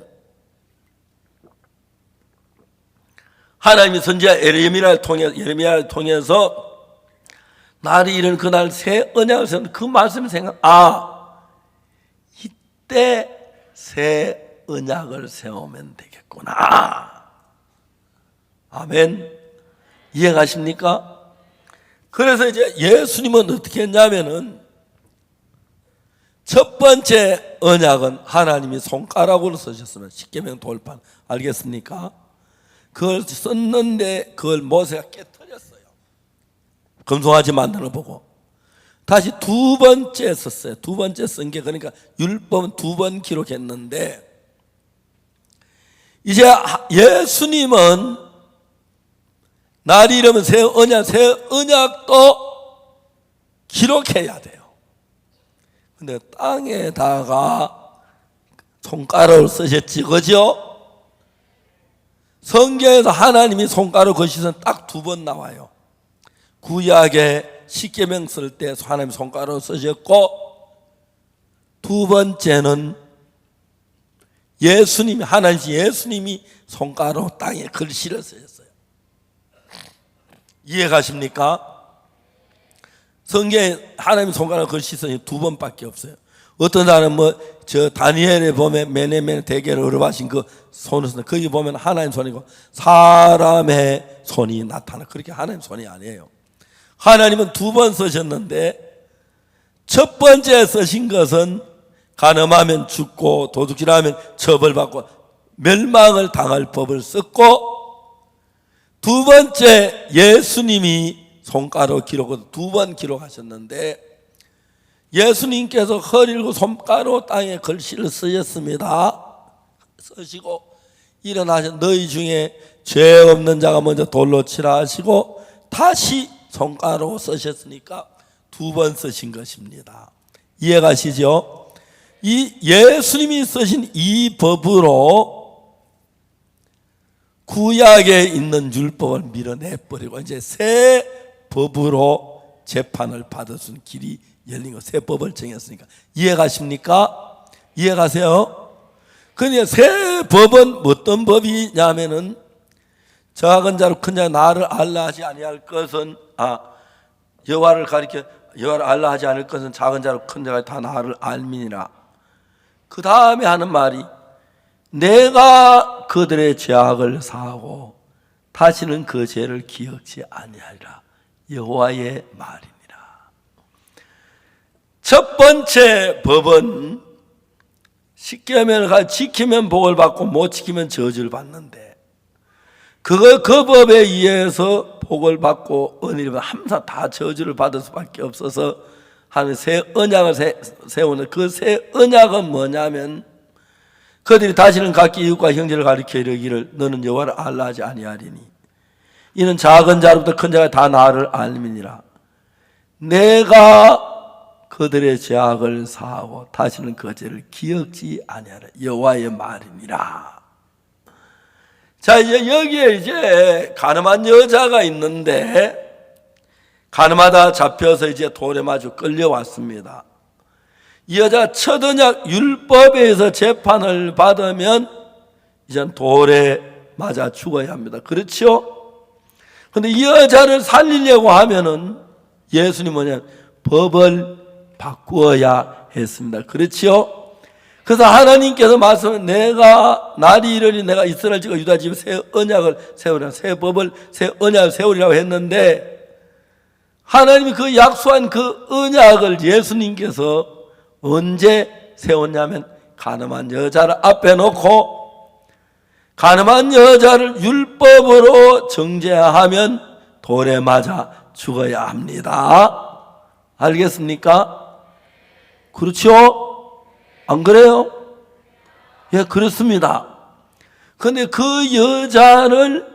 하나님이 선지자 예레미야를 통해서 날이 이른 그날 새 언약을 세운 그 말씀을 이때 새 언약을 세우면 되겠구나. 아멘. 이해가십니까? 그래서 이제 예수님은 어떻게 했냐면은 첫 번째 언약은 하나님이 손가락으로 쓰셨으면 십계명 돌판 알겠습니까? 그걸 썼는데 그걸 모세가 깨뜨렸어요. 금송아지 만들어 보고 다시 두 번째 썼어요. 두 번째 쓴 게 그러니까 율법은 두 번 기록했는데 이제 예수님은 날이 이르면 새 언약도 기록해야 돼요. 근데 땅에다가 손가락을 쓰셨지, 그죠? 성경에서 하나님이 손가락 거시선 딱 두 번 나와요. 구약에 십계명 쓸 때 하나님 손가락을 쓰셨고 두 번째는 예수님이, 하나님 예수님이 손가락으로 땅에 글씨를 쓰셨어요. 이해가십니까? 성경에 하나님 손가락으로 글씨 쓰는 두 번밖에 없어요. 어떤 사람은 저 다니엘에 보면 메네메네 대계를 어려하신 그 손을 쓰는, 거기 보면 하나님 손이고 사람의 손이 나타나. 그렇게 하나님 손이 아니에요. 하나님은 두 번 쓰셨는데, 첫 번째 쓰신 것은 간음하면 죽고 도둑질하면 처벌받고 멸망을 당할 법을 썼고, 두 번째 예수님이 손가락으로 기록을 두 번 기록하셨는데, 예수님께서 허리를 손가락으로 땅에 글씨를 쓰셨습니다. 쓰시고 일어나셔 너희 중에 죄 없는 자가 먼저 돌로 치라 하시고 다시 손가락으로 쓰셨으니까 두 번 쓰신 것입니다. 이해가시죠? 이 예수님이 쓰신 이 법으로 구약에 있는 율법을 밀어내버리고 이제 새 법으로 재판을 받을 수 있는 길이 열린 거, 새 법을 정했으니까. 이해가십니까? 이해가세요? 그러니까 새 법은 어떤 법이냐면은 작은 자로 큰 자 나를 알라 하지 아니할 것은 여호와를 가리켜 여호와를 알라 하지 않을 것은 작은 자로 큰 자가 다 나를 알미니라. 그 다음에 하는 말이 내가 그들의 죄악을 사하고 다시는 그 죄를 기억지 아니하리라. 여호와의 말이니라. 첫 번째 법은 쉽게 하면 지키면 복을 받고 못 지키면 저주를 받는데, 그 법에 의해서 복을 받고 은혜를 받고 항상 다 저주를 받을 수밖에 없어서 하는 새 언약을 세우는, 그 새 언약은 뭐냐면 그들이 다시는 각기 이웃과 형제를 가리켜 이르기를 너는 여호와를 알라 하지 아니하리니 이는 작은 자로부터 큰 자가 다 나를 알미니라. 내가 그들의 죄악을 사하고 다시는 그 죄를 기억지 아니하라. 여호와의 말이니라. 자, 이제 여기에 이제 가늠한 여자가 있는데, 가늠하다 잡혀서 이제 돌에 마주 끌려왔습니다. 이 여자가 첫 언약 율법에 의해서 재판을 받으면 이제 돌에 맞아 죽어야 합니다. 그렇죠? 그런데 이 여자를 살리려고 하면은 예수님 뭐냐, 법을 바꾸어야 했습니다. 그렇죠? 그래서 하나님께서 말씀을 내가 날이 이르니 내가 이스라엘 집과 유다 집에 새 언약을 세우리라, 새 법을 새 언약을 세우리라고 했는데, 하나님이 그 약속한 그 언약을 예수님께서 언제 세웠냐면 가늠한 여자를 앞에 놓고 가늠한 여자를 율법으로 정죄하면 돌에 맞아 죽어야 합니다. 알겠습니까? 그렇죠? 안 그래요? 예, 그렇습니다. 그런데 그 여자를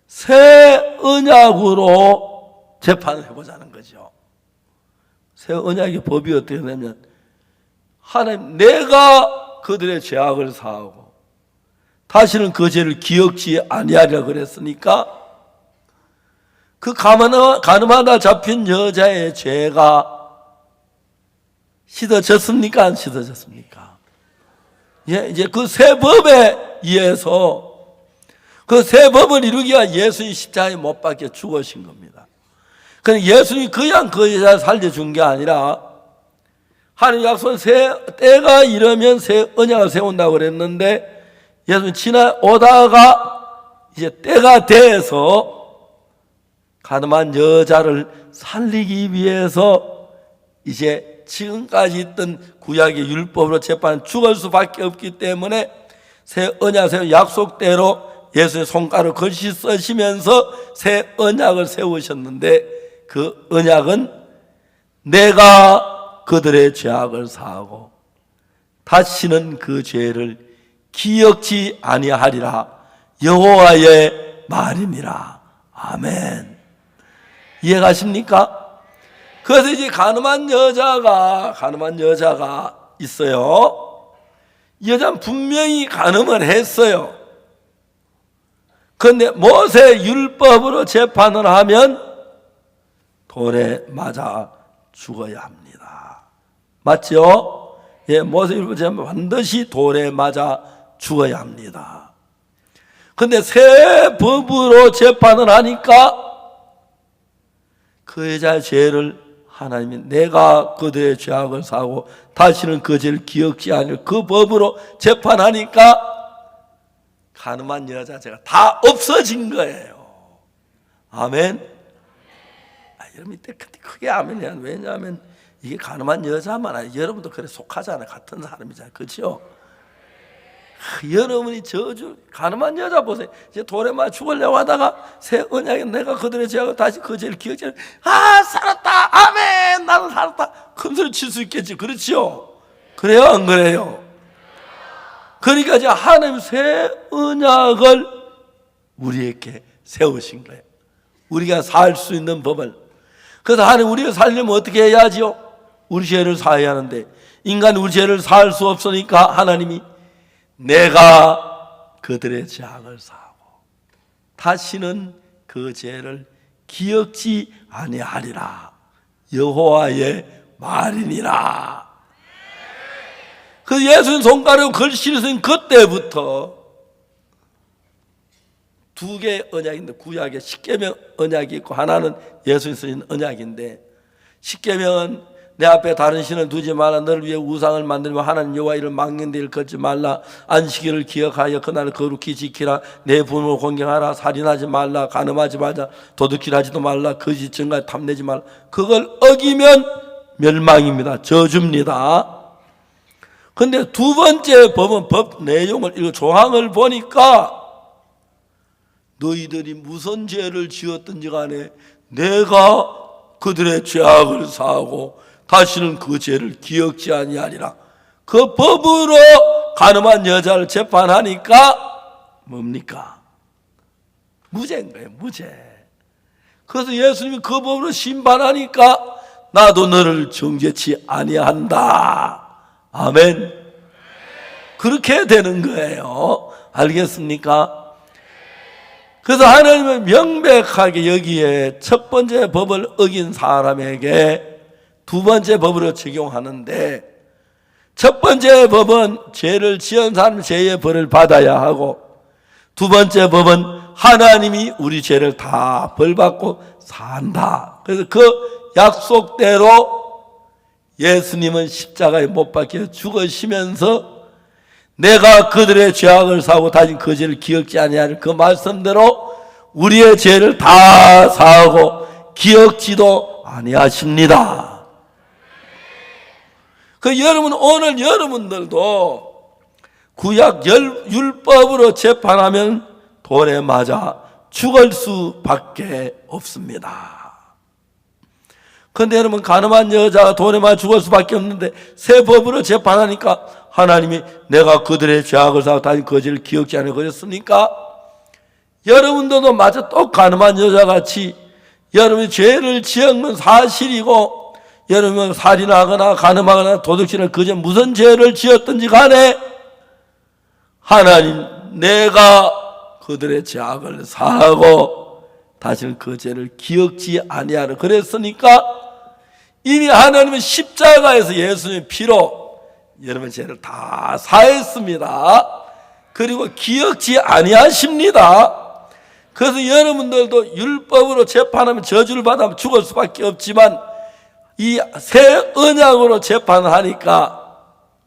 새 언약으로 재판을 해보자는 거죠. 새 언약의 법이 어떻게 되냐면, 하나님 내가 그들의 죄악을 사하고 다시는 그 죄를 기억지 아니하리라 그랬으니까, 그 가늠하다 잡힌 여자의 죄가 씻어졌습니까? 안 씻어졌습니까? 예, 이제 그 새 법에 의해서 그 새 법을 이루기 위해 예수님이 십자가에 못 박혀 죽으신 겁니다. 그런데 예수님이 그냥 그 여자를 살려준 게 아니라, 하나님 약속은 때가 이르면 새 언약을 세운다고 그랬는데, 예수님이 지나오다가 이제 때가 돼서 가늠한 여자를 살리기 위해서 이제 지금까지 있던 구약의 율법으로 재판은 죽을 수밖에 없기 때문에 새 언약 세운 약속대로 예수의 손가락으로 글씨 쓰시면서 새 언약을 세우셨는데, 그 언약은 내가 그들의 죄악을 사하고 다시는 그 죄를 기억지 아니하리라. 여호와의 말이니라. 아멘. 이해가십니까? 그래서 이제 가늠한 여자가 있어요. 이 여자는 분명히 가늠을 했어요. 그런데 모세 율법으로 재판을 하면 돌에 맞아 죽어야 합니다. 맞죠? 모세율법 재판은 반드시 돌에 맞아 죽어야 합니다. 근데 새 법으로 재판을 하니까 그 여자의 죄를 하나님이 내가 그들의 죄악을 사고 다시는 그 죄를 기억지 않을 그 법으로 재판하니까 가늠한 여자 죄가 다 없어진 거예요. 아멘. 여러분 이때 크게 아멘이야. 왜냐하면 이게 가늠한 여자만 아니에요. 여러분도 그래 속하잖아요. 같은 사람이잖아요. 그렇죠? 여러분이 저주 가늠한 여자 보세요. 이제 돌에 맞아 죽으려고 하다가 새 언약에 내가 그들의 죄악을 다시 그 죄를 기억지 않을 살았다. 아멘. 나는 살았다. 큰 소리 칠 수 있겠지. 그렇죠? 그래요? 안 그래요? 그러니까 이제 하나님 새 언약을 우리에게 세우신 거예요. 우리가 살 수 있는 법을. 그래서 하나님 우리가 살려면 어떻게 해야지요? 우리 죄를 사해야 하는데 인간 우리 죄를 사할 수 없으니까 하나님이 내가 그들의 죄악을 사하고 다시는 그 죄를 기억지 아니하리라. 여호와의 말이니라. 그 예수님 손가락으로 글씨를 쓴 그때부터 두 개의 언약인데 구약에 십계명 언약이 있고 하나는 예수님 쓰신 언약인데 십계명은 내 앞에 다른 신을 두지 말라. 너를 위해 우상을 만들며 하나님 여호와 이를 망령 데 일컫지 말라. 안식일을 기억하여 그날을 거룩히 지키라. 내 부모를 공경하라. 살인하지 말라. 간음하지 말라. 도둑질하지도 말라. 거짓 증거에 탐내지 말라. 그걸 어기면 멸망입니다. 저주입니다. 근데 두 번째 법은 법 내용을 읽어 조항을 보니까 너희들이 무슨 죄를 지었든지 간에 내가 그들의 죄악을 사하고 다시는 그 죄를 기억지 아니하리라. 그 법으로 가늠한 여자를 재판하니까 뭡니까? 무죄인 거예요. 무죄. 그래서 예수님이 그 법으로 심판하니까 나도 너를 정죄치 아니한다. 아멘. 그렇게 되는 거예요. 알겠습니까? 그래서 하나님은 명백하게 여기에 첫 번째 법을 어긴 사람에게 두 번째 법으로 적용하는데 첫 번째 법은 죄를 지은 사람 죄의 벌을 받아야 하고 두 번째 법은 하나님이 우리 죄를 다 벌받고 산다. 그래서 그 약속대로 예수님은 십자가에 못 박혀 죽으시면서 내가 그들의 죄악을 사고 다시 그 죄를 기억지 아니하는 그 말씀대로 우리의 죄를 다 사하고 기억지도 아니하십니다. 그 여러분 오늘 여러분들도 구약 율법으로 재판하면 돌에 맞아 죽을 수밖에 없습니다. 그런데 여러분 가늠한 여자가 돌에 맞아 죽을 수밖에 없는데 새 법으로 재판하니까 하나님이 내가 그들의 죄악을 사고 다시 그 죄를 기억지 않으려 그랬으니까 여러분들도 마저 또 가늠한 여자같이 여러분이 죄를 지은 건 사실이고 여러분 살인하거나 가늠하거나 도둑질을 그저 무슨 죄를 지었든지 간에 하나님 내가 그들의 죄악을 사하고 다시는 그 죄를 기억지 아니하라 그랬으니까 이미 하나님은 십자가에서 예수님의 피로 여러분 죄를 다 사했습니다. 그리고 기억지 아니하십니다. 그래서 여러분들도 율법으로 재판하면 저주를 받으면 죽을 수밖에 없지만 이 새 언약으로 재판을 하니까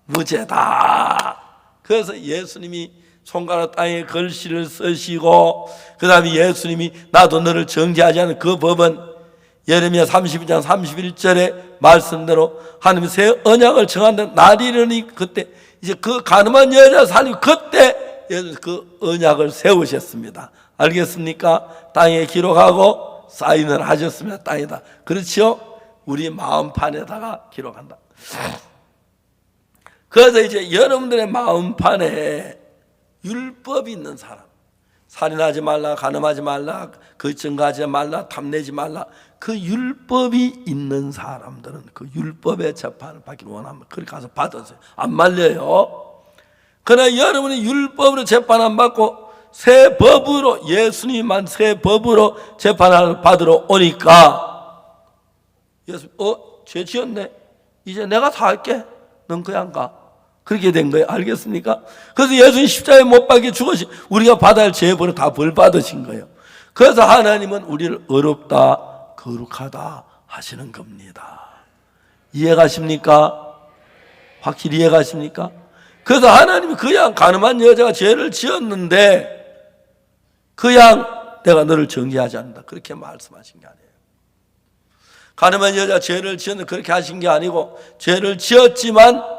무죄다. 그래서 예수님이 손가락 땅에 글씨를 쓰시고 그 다음에 예수님이 나도 너를 정죄하지 않은 그 법은 예레미야 32장 31절의 말씀대로 하나님이 새 언약을 정한다는 날이 이르니 그때 이제 그 가늠한 여자 살리고 그때 예수님 그 언약을 세우셨습니다. 알겠습니까? 땅에 기록하고 사인을 하셨습니다. 땅에다. 그렇죠? 우리 마음판에다가 기록한다. 그래서 이제 여러분들의 마음판에 율법이 있는 사람, 살인하지 말라, 간음하지 말라, 거짓증거하지 말라, 탐내지 말라, 그 율법이 있는 사람들은 그 율법의 재판을 받기를 원하면 그렇게 가서 받으세요. 안 말려요. 그러나 여러분이 율법으로 재판 안 받고 새 법으로 예수님만 새 법으로 재판을 받으러 오니까 예수 죄 지었네. 이제 내가 다 할게. 넌 그냥 가. 그렇게 된 거예요. 알겠습니까? 그래서 예수님 십자가에 못 박혀 죽으신, 우리가 받아야 할 죄벌을 다 벌 받으신 거예요. 그래서 하나님은 우리를 의롭다 거룩하다 하시는 겁니다. 이해가십니까? 확실히 이해가십니까? 그래서 하나님이 그냥 가늠한 여자가 죄를 지었는데 그냥 내가 너를 정죄하지 않는다 그렇게 말씀하신 게 아니에요. 가늠한 여자가 죄를 지었는데 그렇게 하신 게 아니고, 죄를 지었지만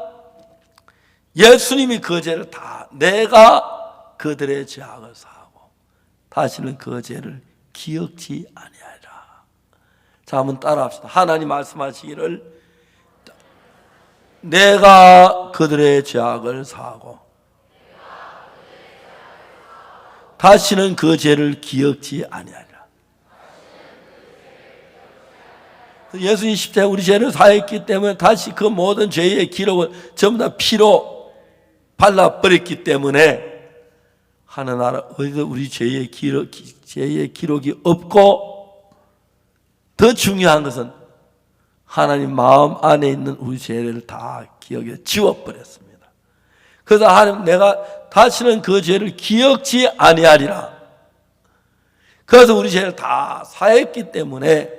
예수님이 그 죄를 다, 내가 그들의 죄악을 사하고 다시는 그 죄를 기억지 아니하리라. 자, 한번 따라합시다. 하나님 말씀하시기를 내가 그들의 죄악을 사하고 다시는 그 죄를 기억지 아니하리라. 예수님 십자가에 우리 죄를 사했기 때문에 다시 그 모든 죄의 기록을 전부 다 피로 발라버렸기 때문에 하늘나라 어디서 우리 죄의 기록이 없고, 더 중요한 것은 하나님 마음 안에 있는 우리 죄를 다 기억에 지워버렸습니다. 그래서 하나님, 내가 다시는 그 죄를 기억지 아니하리라. 그래서 우리 죄를 다 사했기 때문에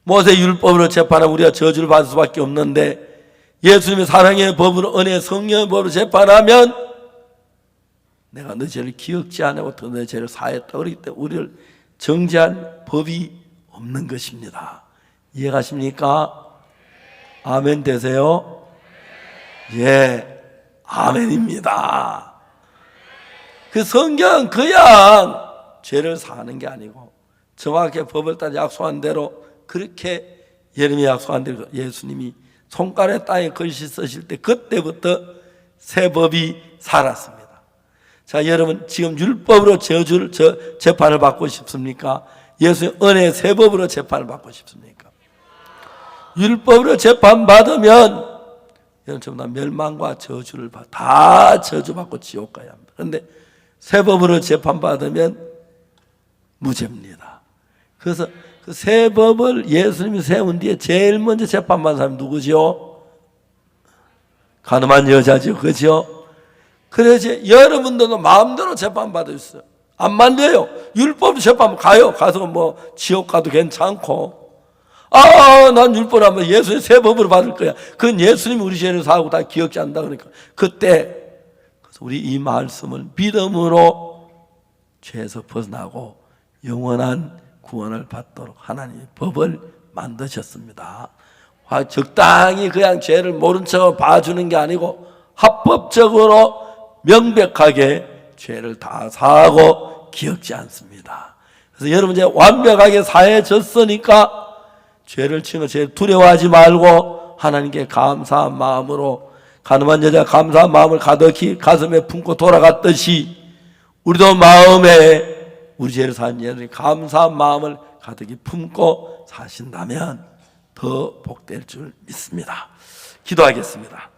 모세 율법으로 재판하면 우리가 저주를 받을 수밖에 없는데, 예수님의 사랑의 법으로, 은혜의 성령의 법으로 재판하면 내가 너 죄를 기억지 않고 또 너 죄를 사했다. 그렇기 때문에 우리를 정죄할 법이 없는 것입니다. 이해가십니까? 아멘 되세요? 예, 아멘입니다. 그 성경은 그냥 죄를 사하는 게 아니고 정확하게 법을 따라 약속한 대로, 그렇게 예레미야 약속한 대로 예수님이 손가락에 땅에 글씨 쓰실 때 그때부터 새 법이 살았습니다. 자, 여러분 지금 율법으로 재판을 받고 싶습니까? 예수의 은혜의 새 법으로 재판을 받고 싶습니까? 율법으로 재판받으면 여러분 전부 다 멸망과 저주를 다 저주받고 지옥 가야 합니다. 그런데 새 법으로 재판받으면 무죄입니다. 그래서 그 새 법을 예수님이 세운 뒤에 제일 먼저 재판받은 사람이 누구죠? 가늠한 여자죠. 그죠? 그래서 여러분들도 마음대로 재판받을 수 있어요. 안 만져요. 율법 재판 가요. 가서 뭐 지옥 가도 괜찮고, 난 율법을 하면 예수의 새 법으로 받을 거야. 그건 예수님이 우리 죄를 사하고 다 기억지 않는다. 그러니까 그때 그래서 우리 이 말씀을 믿음으로 죄에서 벗어나고 영원한 구원을 받도록 하나님의 법을 만드셨습니다. 적당히 그냥 죄를 모른 척 봐주는 게 아니고 합법적으로 명백하게 죄를 다 사하고 기억지 않습니다. 그래서 여러분 이제 완벽하게 사해졌으니까 죄를 지은 죄 두려워하지 말고 하나님께 감사한 마음으로, 가늠한 여자 감사한 마음을 가득히 가슴에 품고 돌아갔듯이 우리도 마음에 우리 죄를 사한 예수님 감사한 마음을 가득히 품고 사신다면 더 복될 줄 믿습니다. 기도하겠습니다.